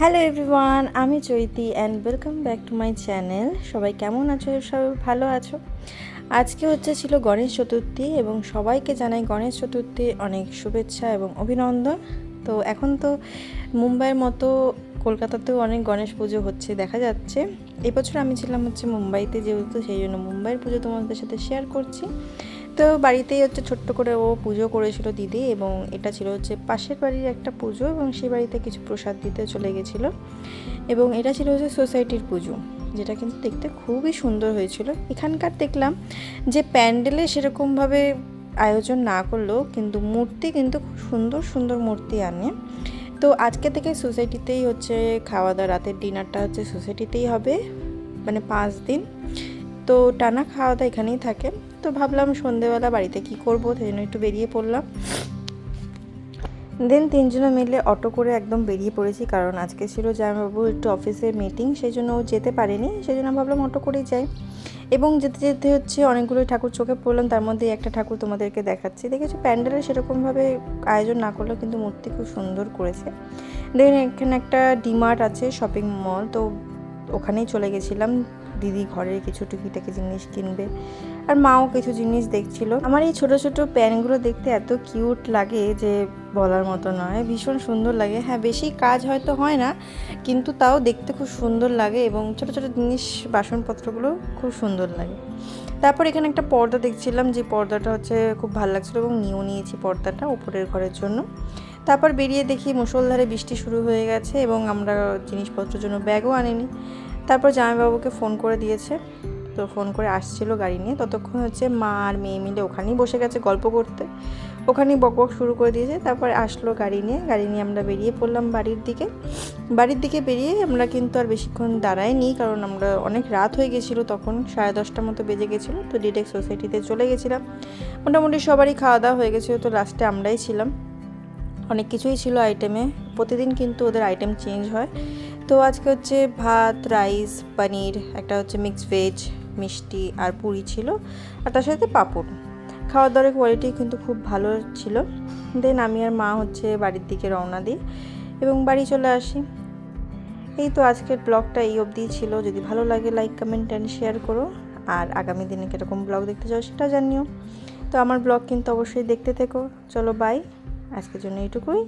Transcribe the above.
Hello everyone, আমি Chaiti and welcome back to my channel. সবাই কেমন আছো? সবাই ভালো আছো? আজকে ছিল গণেশ চতুর্থী এবং সবাইকে জানাই গণেশ চতুর্থী অনেক শুভেচ্ছা এবং অভিনন্দন। তো এখন তো মুম্বাইয়ের মতো কলকাতাতেও অনেক গণেশ পুজো হচ্ছে দেখা যাচ্ছে। এবছর আমি ছিলাম মুম্বাইতে, যেহেতু সেই জন্য মুম্বাইয়ের পুজো তোমাদের সাথে শেয়ার করছি। তো বাড়িতেই ছোট্ট করে ও পুজো করেছিল দিদি, এবং এটা ছিল পাশের বাড়ির একটা পুজো, এবং সেই বাড়িতে কিছু প্রসাদ দিতে চলে গেছিলো। এবং এটা ছিল সোসাইটির পুজো, যেটা কিন্তু দেখতে খুবই সুন্দর হয়েছিল। এখানকার দেখলাম যে প্যান্ডেলে সেরকমভাবে আয়োজন না করলেও কিন্তু মূর্তি কিন্তু খুব সুন্দর সুন্দর মূর্তি আনে। তো আজকে থেকে সোসাইটিতেই খাওয়া দাওয়া, রাতের ডিনারটা সোসাইটিতেই হবে, মানে 5 দিন তো টানা খাওয়া দাওয়া এখানেই থাকে। তো ভাবলাম সন্ধেবেলা বাড়িতে কি করব, সেই জন্য একটু বেরিয়ে পড়লাম। দেন 3 জনে মিলে অটো করে একদম বেরিয়ে পড়েছি, কারণ আজকে ছিল জামাইবাবু একটু অফিসের মিটিং, সেই জন্য ও যেতে পারেনি, সেই জন্য ভাবলাম অটো করেই যাই। এবং যেতে যেতে অনেকগুলোই ঠাকুর চোখে পড়লাম, তার মধ্যে একটা ঠাকুর তোমাদেরকে দেখাচ্ছি। দেখেছো প্যান্ডেলে সেরকমভাবে আয়োজন না করলেও কিন্তু মূর্তি খুব সুন্দর করেছে। দেন এখানে একটা ডিমার্ট আছে, শপিং মল, তো ওখানেই চলে গেছিলাম। দিদি ঘরের কিছু টুকিটাকি জিনিস কিনবে, আর মাও কিছু জিনিস দেখছিল। আমার এই ছোট ছোট প্যানগুলো দেখতে এত কিউট লাগে যে বলার মতো নয়, ভীষণ সুন্দর লাগে। হ্যাঁ, বেশি কাজ হয়তো হয় না, কিন্তু তাও দেখতে খুব সুন্দর লাগে, এবং ছোট ছোট জিনিস বাসনপত্রগুলো খুব সুন্দর লাগে। তারপর এখানে একটা পর্দা দেখছিলাম, যে পর্দাটা খুব ভালো লাগছিলো, এবং নিয়েছি পর্দাটা উপরের ঘরের জন্য। তারপর বেরিয়ে দেখি মুষলধারে বৃষ্টি শুরু হয়ে গেছে, এবং আমরা জিনিসপত্রের জন্য ব্যাগও আনিনি। তারপর জামাইবাবুকে ফোন করে দিয়েছে, তো ফোন করে আসছিলো গাড়ি নিয়ে। ততক্ষণ মা আর মেয়ে মিলে ওখানেই বসে গেছে গল্প করতে, ওখানেই বকবক শুরু করে দিয়েছে। তারপর আসলো গাড়ি নিয়ে আমরা বেরিয়ে পড়লাম বাড়ির দিকে বেরিয়ে আমরা কিন্তু আর বেশিক্ষণ দাঁড়াইনি, কারণ আমরা অনেক রাত হয়ে গেছিলো, তখন 10:30 মতো বেজে গেছিলো। তো ডিরেক্ট সোসাইটিতে চলে গেছিলাম। মোটামুটি সবারই খাওয়া দাওয়া হয়ে গেছিলো, তো লাস্টে আমরাই ছিলাম। অনেক কিছুই ছিল আইটেমে, প্রতিদিন কিন্তু ওদের আইটেম চেঞ্জ হয়। তো আজকে ভাত, রাইস, পনির, একটা মিক্সড ভেজ, মিষ্টি আর পুরি ছিল, আর তার সাথে পাঁপড়। খাওয়া দাওয়ার কোয়ালিটি কিন্তু খুব ভালো ছিল। দেন আমি আর মা বাড়ির দিকে রওনা দিই এবং বাড়ি চলে আসি। এই তো আজকের ব্লগটা এই অবধিই ছিল। যদি ভালো লাগে লাইক, কমেন্ট অ্যান্ড শেয়ার করো, আর আগামী দিনে কীরকম ব্লগ দেখতে চাও সেটা জানিও। তো আমার ব্লগ কিন্তু অবশ্যই দেখতে থেকো। চলো বাই, আজকের জন্য এইটুকুই।